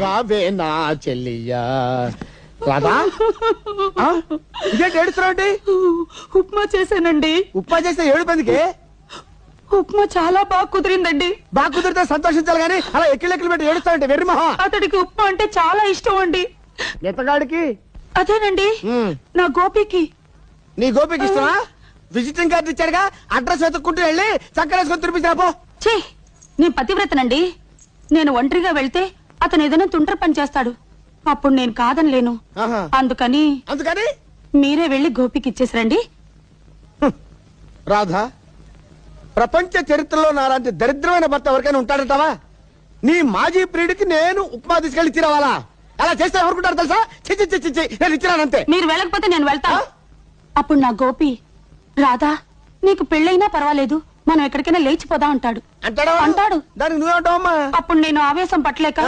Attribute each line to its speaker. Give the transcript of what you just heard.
Speaker 1: రావే నా చెల్లియా. రాధా ఇదేంటి ఏడుస్తున్నావు?
Speaker 2: ఉప్మా చేశానండి.
Speaker 1: ఉప్మా చేస్తే ఏడుపందుకే?
Speaker 2: ఉప్మా చాలా బాగా కుదిరిందండి.
Speaker 1: బాగా కుదిరితే సంతోషించాలి గానీ అలా ఎక్కిలెక్కలు పెట్టి ఏడుస్తావంటే వెర్రి మొహం.
Speaker 2: అతడికి ఉప్మా అంటే చాలా ఇష్టం అండి.
Speaker 1: ఎత్తగాడికి?
Speaker 2: అదేనండి నా గోపికి.
Speaker 1: నీ గోపికి ఇష్టమా? విజిటింగ్ కార్డు ఇచ్చాడుగా, అడ్రస్ వెతుక్కుంటూ వెళ్ళి చక్కరేసుకొని తినిపించిరా పో.
Speaker 2: ఛీ, నీ పతివ్రతనండి. నేను ఒంటరిగా వెళ్తే అతను ఏదైనా తుంటరి పని చేస్తాడు. అప్పుడు నేను కాదనిలేను. అందుకని మీరే వెళ్లి గోపికి ఇచ్చేసిరండి.
Speaker 1: రాధా, ప్రపంచ చరిత్రలో నాలాంటి దరిద్రమైన భర్త ఎవరికైనా ఉంటాడంటావా? నీ మాజీ ప్రియుడికి నేను ఉప్మా తీసుకెళ్లి ఇచ్చిరావాలా? అలా చేస్తే ఎవరుకుంటారు తెలుసా? చిచ్చి నేను ఇచ్చిరానంతే.
Speaker 2: మీరు వెళ్ళకపోతే నేను వెళ్తా. అప్పుడు నా గోపి, రాధా నీకు పెళ్ళైనా పర్వాలేదు, మనం ఎక్కడికైనా లేచిపోదా అంటాడు.
Speaker 1: అంటాడు.
Speaker 2: అంటాడు.
Speaker 1: దానికి నువ్వేమంటావమ్మా?
Speaker 2: అప్పుడు నేను ఆవేశం పట్టలేక